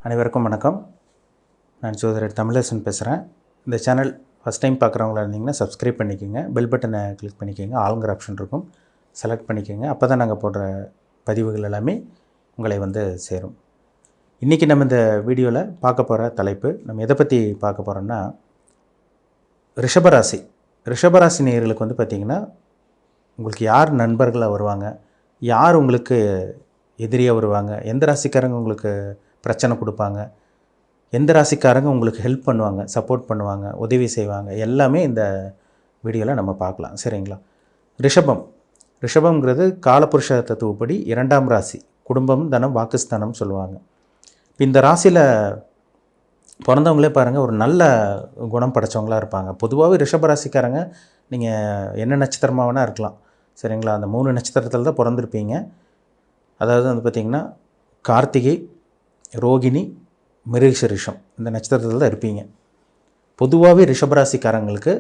அனைவருக்கும் வணக்கம். நான் ஜோதிடர் தமிழரசன் பேசுகிறேன். இந்த சேனல் ஃபஸ்ட் டைம் பார்க்குறவங்களா இருந்தீங்கன்னா சப்ஸ்கிரைப் பண்ணிக்கோங்க. பெல் பட்டனை கிளிக் பண்ணிக்கோங்க. ஆளுங்கிற ஆப்ஷன் இருக்கும், செலக்ட் பண்ணிக்கோங்க. அப்போ தான் நாங்கள் போடுற பதிவுகள் எல்லாமே உங்களை சேரும். இன்றைக்கி நம்ம இந்த வீடியோவில் பார்க்க போகிற தலைப்பு, நம்ம எதை பற்றி பார்க்க போகிறோம்னா, ரிஷபராசி. ரிஷபராசி நேயர்களுக்கு பார்த்திங்கன்னா, உங்களுக்கு யார் நண்பர்களாக வருவாங்க, யார் உங்களுக்கு எதிரியாக வருவாங்க, எந்த ராசிக்காரங்க உங்களுக்கு பிரச்சனை கொடுப்பாங்க, எந்த ராசிக்காரங்க உங்களுக்கு ஹெல்ப் பண்ணுவாங்க, சப்போர்ட் பண்ணுவாங்க, உதவி செய்வாங்க, எல்லாமே இந்த வீடியோவில் நம்ம பார்க்கலாம். சரிங்களா? ரிஷபம்ங்கிறது காலபுருஷ தத்துவப்படி 2ஆம் ராசி. குடும்பம், தனம், வாக்குஸ்தானம் சொல்லுவாங்க. இப்போ இந்த ராசியில் பிறந்தவங்களே பாருங்கள், ஒரு நல்ல குணம் படைத்தவங்களாக இருப்பாங்க. பொதுவாகவே ரிஷபராசிக்காரங்க நீங்கள் என்ன நட்சத்திரமாக வேணால் இருக்கலாம். சரிங்களா? அந்த 3 நட்சத்திரத்தில் தான் பிறந்திருப்பீங்க. அதாவது பார்த்திங்கன்னா, கார்த்திகை, ரோகிணி, மிருகசீரிஷம், இந்த நட்சத்திரத்தில் தான் இருப்பீங்க. பொதுவாகவே ரிஷபராசிக்காரங்களுக்கு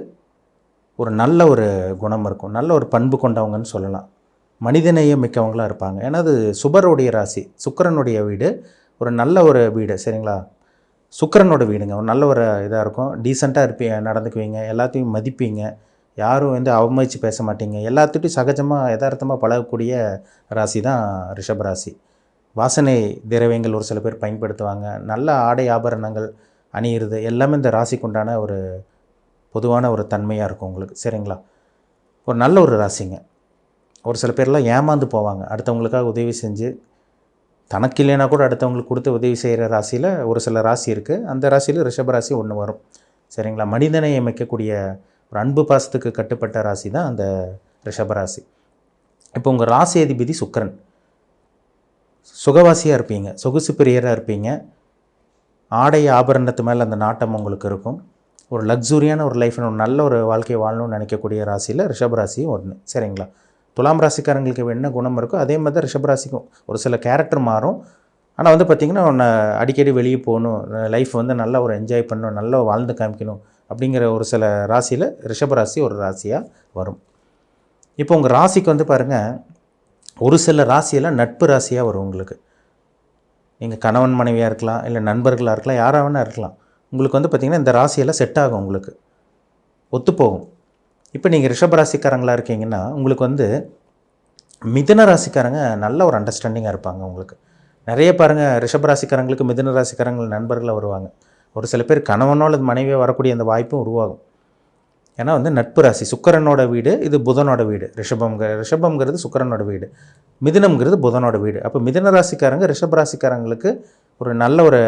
ஒரு நல்ல ஒரு குணம் இருக்கும், நல்ல ஒரு பண்பு கொண்டவங்கன்னு சொல்லலாம். மனிதநேயம் மிக்கவங்களாக இருப்பாங்க. ஏன்னா அது சுபருடைய ராசி, சுக்கிரனுடைய வீடு, ஒரு நல்ல ஒரு வீடு. சரிங்களா? சுக்கிரனோட வீடுங்க. ஒரு நல்ல ஒரு இதாக இருக்கும். டீசெண்டாக நடந்துக்குவீங்க, எல்லாத்தையும் மதிப்பீங்க, யாரும் அவமதித்து பேச மாட்டீங்க, எல்லாத்துட்டையும் சகஜமாக யதார்த்தமாக பழகக்கூடிய ராசி தான் ரிஷபராசி. வாசனை திரவியங்கள் ஒரு சில பேர் பயன்படுத்துவாங்க. நல்ல ஆடை ஆபரணங்கள் அணியிறது எல்லாமே இந்த ராசிக்கு உண்டான ஒரு பொதுவான ஒரு தன்மையாக இருக்கும் உங்களுக்கு. சரிங்களா? ஒரு நல்ல ஒரு ராசிங்க. ஒரு சில பேர்லாம் ஏமாந்து போவாங்க, அடுத்தவங்களுக்காக உதவி செஞ்சு, தனக்கு இல்லைனா கூட அடுத்தவங்களுக்கு கொடுத்து உதவி செய்கிற ராசியில் ஒரு சில ராசி இருக்குது. அந்த ராசியில் ரிஷபராசி ஒன்று வரும். சரிங்களா? மனிதனை அமைக்கக்கூடிய ஒரு அன்பு பாசத்துக்கு கட்டுப்பட்ட ராசி தான் அந்த ரிஷபராசி. இப்போ உங்கள் ராசி அதிபதி சுக்கிரன். சுகவாசியாக இருப்பீங்க, சொகுசு பிரியராக இருப்பீங்க. ஆடை ஆபரணத்து மேலே அந்த நாட்டம் உங்களுக்கு இருக்கும். ஒரு லக்ஸூரியான ஒரு லைஃப், ஒரு நல்ல ஒரு வாழ்க்கையை வாழணும்னு நினைக்கக்கூடிய ராசியில் ரிஷபராசியும் ஒன்று. சரிங்களா? துலாம் ராசிக்காரங்களுக்கு என்ன குணம் இருக்கோ அதே மாதிரி தான் ரிஷபராசிக்கும் ஒரு சில கேரக்டர் மாறும். ஆனால் பார்த்திங்கன்னா, ஒன்று அடிக்கடி வெளியே போகணும், லைஃப் நல்லா ஒரு என்ஜாய் பண்ணணும், நல்லா வாழ்ந்து காமிக்கணும் அப்படிங்கிற ஒரு சில ராசியில் ரிஷபராசி ஒரு ராசியாக வரும். இப்போ உங்கள் ராசிக்கு பாருங்கள், ஒரு சில ராசியெல்லாம் நட்பு ராசியாக வரும் உங்களுக்கு. நீங்கள் கணவன் மனைவியாக இருக்கலாம், இல்லை நண்பர்களாக இருக்கலாம், யாராக வேணா இருக்கலாம். உங்களுக்கு பார்த்திங்கன்னா இந்த ராசியெல்லாம் செட் ஆகும், உங்களுக்கு ஒத்துப்போகும். இப்போ நீங்கள் ரிஷபராசிக்காரங்களாக இருக்கீங்கன்னா, உங்களுக்கு மிதுன ராசிக்காரங்க நல்ல ஒரு அண்டர்ஸ்டாண்டிங்காக இருப்பாங்க. உங்களுக்கு நிறைய பாருங்கள், ரிஷபராசிக்காரங்களுக்கு மிதுன ராசிக்காரங்கள் நண்பர்களாக வருவாங்க. ஒரு சில பேர் கணவனோ அல்லது மனைவியாக வரக்கூடிய அந்த வாய்ப்பும் உருவாகும். ஏன்னா நட்பு ராசி, சுக்கிரனோட வீடு, இது புதனோட வீடு. ரிஷபம்ங்கிறது சுக்கிரனோட வீடு, மிதுனம்ங்கிறது புதனோட வீடு. அப்போ மிதுன ராசிக்காரங்க ரிஷபராசிக்காரங்களுக்கு ஒரு நல்ல ஒரு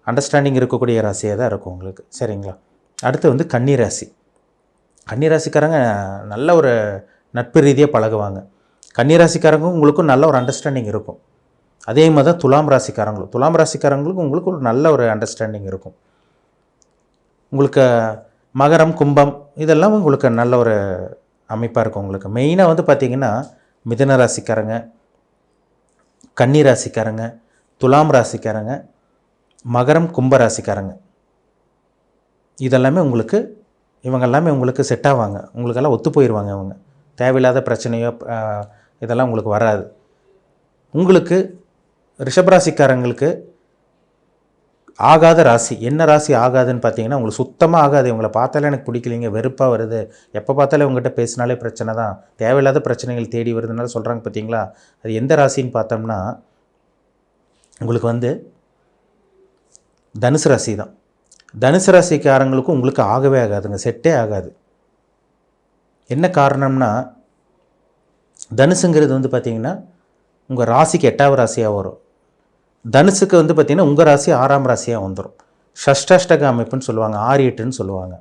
அண்டர்ஸ்டாண்டிங் இருக்கக்கூடிய ராசியாக தான் இருக்கும் உங்களுக்கு. சரிங்களா? அடுத்து கன்னிராசி. கன்னிராசிக்காரங்க நல்ல ஒரு நட்பு ரீதியாக பழகுவாங்க. கன்னிராசிக்காரங்களும் உங்களுக்கும் நல்ல ஒரு அண்டர்ஸ்டாண்டிங் இருக்கும். அதே மாதிரி தான் துலாம் ராசிக்காரங்களுக்கும் உங்களுக்கு ஒரு நல்ல ஒரு அண்டர்ஸ்டாண்டிங் இருக்கும். உங்களுக்கு மகரம், கும்பம் இதெல்லாம் உங்களுக்கு நல்ல ஒரு அமைப்பாக இருக்கும். உங்களுக்கு மெயினாக பார்த்திங்கன்னா, மிதுன ராசிக்காரங்க, கன்னி ராசிக்காரங்க, துலாம் ராசிக்காரங்க, மகரம், கும்ப ராசிக்காரங்க, இதெல்லாமே இவங்கெல்லாமே உங்களுக்கு செட் ஆவாங்க. உங்களுக்கெல்லாம் ஒத்து போயிடுவாங்க. இவங்க தேவையில்லாத பிரச்சனையோ இதெல்லாம் உங்களுக்கு வராது. உங்களுக்கு ரிஷபராசிக்காரங்களுக்கு ஆகாத ராசி, என்ன ராசி ஆகாதுன்னு பார்த்தீங்கன்னா, உங்களுக்கு சுத்தமாக ஆகாது. இவங்களை பார்த்தாலே எனக்கு பிடிக்கலைங்க, வெறுப்பாக வருது, எப்போ பார்த்தாலே உங்கள்கிட்ட பேசினாலே பிரச்சனை தான், தேவையில்லாத பிரச்சனைகள் தேடி வருதுனால சொல்கிறாங்க பார்த்தீங்களா, அது எந்த ராசின்னு பார்த்தோம்னா உங்களுக்கு தனுசு ராசி தான். தனுசு ராசிக்காரங்களுக்கும் உங்களுக்கு ஆகவே ஆகாதுங்க, செட்டே ஆகாது. என்ன காரணம்னா, தனுசுங்கிறது பார்த்திங்கன்னா உங்கள் ராசிக்கு 8ஆவது ராசியாக வரும். தனுசுக்கு பார்த்திங்கன்னா உங்கள் ராசி 6ஆம் ராசியாக வந்துடும். ஷஷ்டாஷ்டக அமைப்புன்னு சொல்லுவாங்க, 6-8ன்னு சொல்லுவாங்க.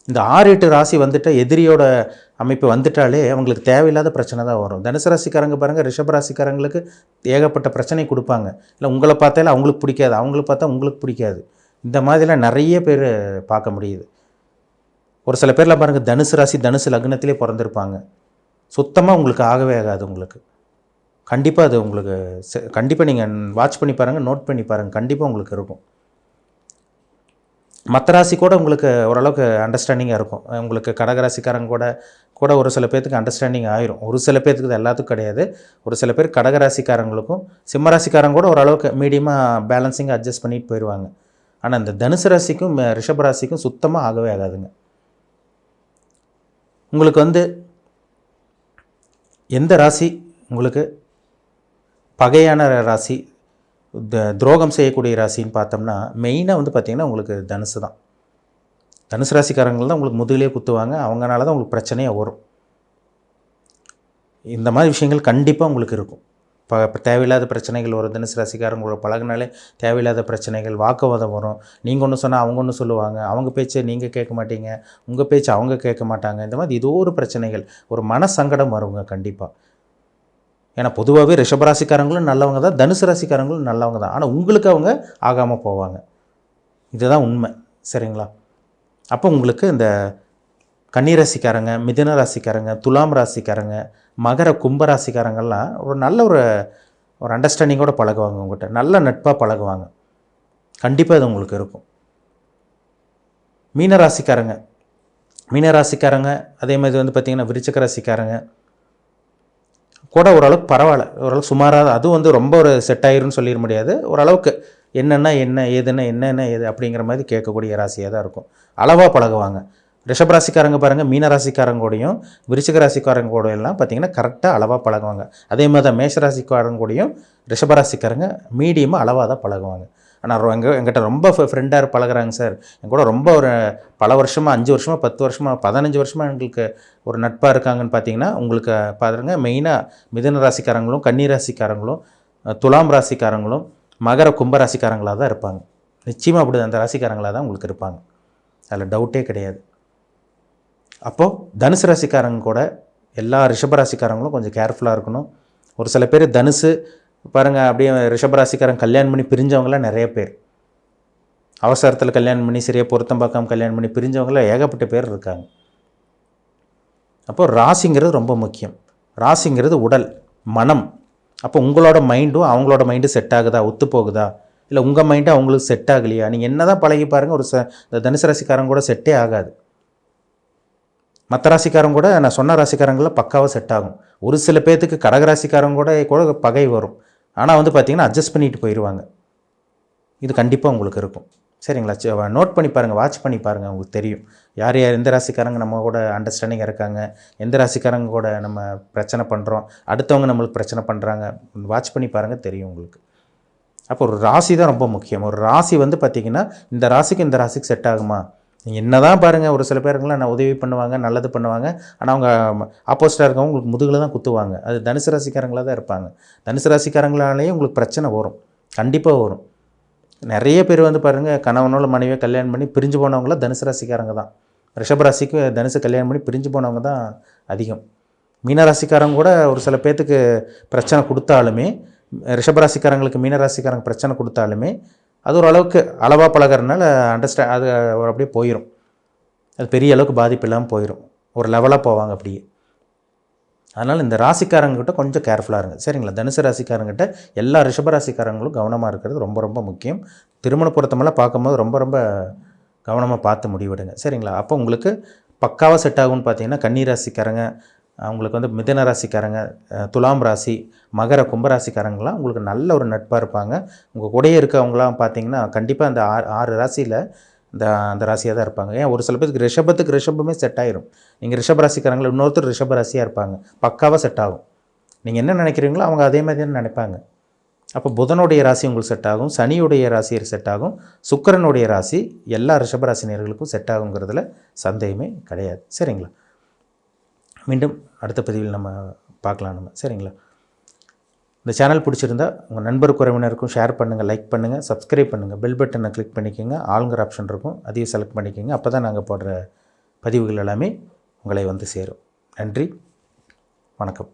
இந்த 6-8 ராசி எதிரியோட அமைப்பு வந்துட்டாலே அவங்களுக்கு தேவையில்லாத பிரச்சனை தான் வரும். தனுசு ராசிக்காரங்க பாருங்கள், ரிஷபராசிக்காரங்களுக்கு ஏகப்பட்ட பிரச்சனை கொடுப்பாங்க. இல்லை உங்களை பார்த்தாலே அவங்களுக்கு பிடிக்காது, அவங்கள பார்த்தா உங்களுக்கு பிடிக்காது. இந்த மாதிரிலாம் நிறைய பேர் பார்க்க முடியுது. ஒரு சில பேர்லாம் பாருங்கள், தனுசு ராசி தனுசு லக்னத்திலே பிறந்திருப்பாங்க. சுத்தமாக உங்களுக்கு ஆகவே ஆகாது. உங்களுக்கு கண்டிப்பாக அது உங்களுக்கு கண்டிப்பாக நீங்கள் வாட்ச் பண்ணி பாருங்கள், நோட் பண்ணி பாருங்கள், கண்டிப்பாக உங்களுக்கு இருக்கும். மற்ற ராசி கூட உங்களுக்கு ஓரளவுக்கு அண்டர்ஸ்டாண்டிங்காக இருக்கும். உங்களுக்கு கடகராசிக்காரங்க கூட ஒரு சில பேர்த்துக்கு அண்டர்ஸ்டாண்டிங் ஆயிரும். ஒரு சில பேர்த்துக்கு இது எல்லாத்துக்கும் கிடையாது. ஒரு சில பேர் கடகராசிக்காரங்களுக்கும் சிம்மராசிக்காரங்க கூட ஓரளவுக்கு மீடியமாக பேலன்சிங்காக அட்ஜஸ்ட் பண்ணிட்டு போயிடுவாங்க. ஆனால் இந்த தனுசு ராசிக்கும் ரிஷப ராசிக்கும் சுத்தமாக ஆகவே ஆகாதுங்க. உங்களுக்கு வந்து எந்த ராசி உங்களுக்கு பகையான ராசி, துரோகம் செய்யக்கூடிய ராசின்னு பார்த்தோம்னா மெயினாக வந்து பார்த்திங்கன்னா உங்களுக்கு தனுசு தான். தனுசு ராசிக்காரங்கள் தான் உங்களுக்கு முதுகிலே குத்துவாங்க. அவங்கனால தான் உங்களுக்கு பிரச்சனையாக வரும். இந்த மாதிரி விஷயங்கள் கண்டிப்பாக உங்களுக்கு இருக்கும். இப்போ தேவையில்லாத பிரச்சனைகள் வரும். தனுசு ராசிக்காரங்களோட பழகினாலே தேவையில்லாத பிரச்சனைகள், வாக்குவாதம் வரும். நீங்கள் ஒன்று சொன்னால் அவங்க ஒன்று சொல்லுவாங்க. அவங்க பேச்சை நீங்கள் கேட்க மாட்டீங்க, உங்கள் பேச்சு அவங்க கேட்க மாட்டாங்க. இந்த மாதிரி ஏதோ ஒரு பிரச்சனைகள், ஒரு மன சங்கடம் வருங்க கண்டிப்பாக. ஏன்னா பொதுவாகவே ரிஷபராசிக்காரங்களும் நல்லவங்க தான், தனுசு ராசிக்காரங்களும் நல்லவங்க தான். ஆனால் உங்களுக்கு அவங்க ஆகாமல் போவாங்க. இதுதான் உண்மை. சரிங்களா? அப்போ உங்களுக்கு இந்த கன்னிராசிக்காரங்க, மிதுன ராசிக்காரங்க, துலாம் ராசிக்காரங்க, மகர கும்பராசிக்காரங்கள்லாம் ஒரு நல்ல ஒரு அண்டர்ஸ்டாண்டிங்கோடு பழகுவாங்க. உங்கள்கிட்ட நல்ல நட்பாக பழகுவாங்க. கண்டிப்பாக இது உங்களுக்கு இருக்கும். மீனராசிக்காரங்க அதே மாதிரி வந்து பார்த்திங்கன்னா விருச்சிக ராசிக்காரங்க கூட ஓரளவுக்கு பரவாயில்ல, ஓரளவுக்கு சுமாராக. அதுவும் வந்து ரொம்ப ஒரு செட் ஆயிருன்னு சொல்லிட முடியாது. ஓரளவுக்கு என்னென்னா என்ன ஏதுன்னா என்னென்ன ஏது அப்படிங்கிற மாதிரி கேட்கக்கூடிய ராசியாக தான் இருக்கும். அளவாக பழகுவாங்க. ரிஷபராசிக்காரங்க பாருங்கள், மீனராசிக்காரங்கூடையும் விருச்சிக ராசிக்காரங்கூடையும் எல்லாம் பார்த்திங்கன்னா கரெக்டாக அளவாக பழகுவாங்க. அதே மாதிரி தான் மேஷராசிக்காரங்கூடையும் ரிஷபராசிக்காரங்க மீடியமாக அளவாக தான் பழகுவாங்க. ஆனால் எங்கிட்ட ரொம்ப ஃப்ரெண்டாக பழகுறாங்க சார், என் கூட ரொம்ப ஒரு பல வருஷமாக 5 வருஷமாக 10 வருஷமாக 15 வருஷமாக எங்களுக்கு ஒரு நட்பாக இருக்காங்கன்னு பார்த்தீங்கன்னா உங்களுக்கு பாருங்கள், மெயினாக மிதுன ராசிக்காரங்களும் கன்னிராசிக்காரங்களும் துலாம் ராசிக்காரங்களும் மகர கும்பராசிக்காரங்களாக தான் இருப்பாங்க. நிச்சயமாக அப்படி அந்த ராசிக்காரங்களாக தான் உங்களுக்கு இருப்பாங்க. அதில் டவுட்டே கிடையாது. அப்போது தனுசு ராசிக்காரங்க கூட எல்லா ரிஷபராசிக்காரங்களும் கொஞ்சம் கேர்ஃபுல்லாக இருக்கணும். ஒரு சில பேர் தனுசு பாருங்கள், அப்படியே ரிஷபராசிக்காரங்க கல்யாணம் பண்ணி பிரிஞ்சவங்களாம் நிறைய பேர், அவசரத்தில் கல்யாணம் பண்ணி சரியாக பொருத்தம் பார்க்காம கல்யாணம் பண்ணி பிரிஞ்சவங்களாம் ஏகப்பட்ட பேர் இருக்காங்க. அப்போது ராசிங்கிறது ரொம்ப முக்கியம். ராசிங்கிறது உடல், மனம். அப்போ உங்களோட மைண்டும் அவங்களோட மைண்டும் செட் ஆகுதா, ஒத்து போகுதா, இல்லை உங்கள் மைண்டும் அவங்களுக்கு செட் ஆகலையா? நீங்கள் என்ன தான் பழகி பாருங்கள், இந்த தனுசு ராசிக்காரங்க கூட செட்டே ஆகாது. மற்ற ராசிக்காரங்க கூட நான் சொன்ன ராசிக்காரங்களில் பக்காவாக செட் ஆகும். ஒரு சில பேர்த்துக்கு கடகராசிக்காரங்க கூட பகை வரும். ஆனால் வந்து பார்த்திங்கன்னா அட்ஜஸ்ட் பண்ணிட்டு போயிடுவாங்க. இது கண்டிப்பாக உங்களுக்கு இருக்கும். சரிங்களா? நோட் பண்ணி பாருங்கள், வாட்ச் பண்ணி பாருங்கள், உங்களுக்கு தெரியும் யார் எந்த ராசிக்காரங்க நம்ம கூட அண்டர்ஸ்டாண்டிங்காக இருக்காங்க, எந்த ராசிக்காரங்க கூட நம்ம பிரச்சனை பண்ணுறோம், அடுத்தவங்க நம்மளுக்கு பிரச்சனை பண்ணுறாங்க. வாட்ச் பண்ணி பாருங்கள், தெரியும் உங்களுக்கு. அப்போ ஒரு ராசி தான் ரொம்ப முக்கியம். ஒரு ராசி வந்து பார்த்திங்கன்னா இந்த ராசிக்கு செட் ஆகுமா? நீங்கள் என்ன தான் பாருங்கள், ஒரு சில பேருங்களாம் நான் உதவி பண்ணுவாங்க, நல்லது பண்ணுவாங்க, ஆனால் அவங்க ஆப்போசிட்டாக இருக்கவங்க உங்களுக்கு முதுகில் தான் குத்துவாங்க. அது தனுசு ராசிக்காரங்களாக தான் இருப்பாங்க. தனுசு ராசிக்காரங்களாலேயே உங்களுக்கு பிரச்சனை வரும், கண்டிப்பாக வரும். நிறைய பேர் வந்து பாருங்கள், கணவனோட மனைவியை கல்யாணம் பண்ணி பிரிஞ்சு போனவங்களாம் தனுசு ராசிக்காரங்க தான். ரிஷபராசிக்கு தனுசு கல்யாணம் பண்ணி பிரிஞ்சு போனவங்க தான் அதிகம். மீனராசிக்காரங்க கூட ஒரு சில பேர்த்துக்கு பிரச்சனை கொடுத்தாலுமே, ரிஷபராசிக்காரங்களுக்கு மீனராசிக்காரங்க பிரச்சனை கொடுத்தாலுமே அது ஓரளவுக்கு அளவாக பழகிறதுனால அது அப்படியே போயிடும். அது பெரிய அளவுக்கு பாதிப்பு இல்லாமல் போயிடும். ஒரு லெவலாக போவாங்க அப்படியே. அதனால் இந்த ராசிக்காரங்கிட்ட கொஞ்சம் கேர்ஃபுல்லாக இருங்க. சரிங்களா? தனுசு ராசிக்காரங்கிட்ட எல்லா ரிஷபராசிக்காரங்களும் கவனமாக இருக்கிறது ரொம்ப ரொம்ப முக்கியம். திருமண பொருத்தமெல்லாம் பார்க்கும்போது ரொம்ப ரொம்ப கவனமாக பார்த்து முடிவெடுங்க. சரிங்களா? அப்போ உங்களுக்கு பக்காவாக செட் ஆகும்னு பார்த்தீங்கன்னா கன்னிராசிக்காரங்க, அவங்களுக்கு வந்து மிதுன ராசிக்காரங்க, துலாம் ராசி, மகர கும்பராசிக்காரங்களாம் உங்களுக்கு நல்ல ஒரு நட்பாக இருப்பாங்க. உங்கள் கூடயே இருக்கவங்களாம் பார்த்தீங்கன்னா கண்டிப்பாக அந்த 6 ராசியில் அந்த ராசியாக தான் இருப்பாங்க. ஏன் ஒரு சில பேருக்கு ரிஷபமே செட் ஆயிரும். நீங்கள் ரிஷபராசிக்காரங்களை இன்னொருத்தர் ரிஷபராசியாக இருப்பாங்க, பக்காவாக செட் ஆகும். நீங்கள் என்ன நினைக்கிறீங்களோ அவங்க அதே மாதிரி தான் நினைப்பாங்க. அப்போ புதனுடைய ராசி உங்களுக்கு செட் ஆகும், சனியுடைய ராசி செட் ஆகும், சுக்கிரனுடைய ராசி எல்லா ரிஷபராசினியர்களுக்கும் செட் ஆகுங்கிறதுல சந்தேகமே கிடையாது. சரிங்களா? மீண்டும் அடுத்த பதிவில் நம்ம பார்க்கலாம். சரிங்களா? இந்த சேனல் பிடிச்சிருந்தா உங்கள் நண்பருக்கு உறவினருக்கும் ஷேர் பண்ணுங்கள், லைக் பண்ணுங்கள், சப்ஸ்கிரைப் பண்ணுங்கள், பெல் பட்டனை கிளிக் பண்ணிக்கோங்க, ஆளுங்கிற ஆப்ஷன் இருக்கும், அதையும் செலக்ட் பண்ணிக்கோங்க. அப்போ தான் நாங்கள் போடுற பதிவுகள் எல்லாமே உங்களை வந்து சேரும். நன்றி, வணக்கம்.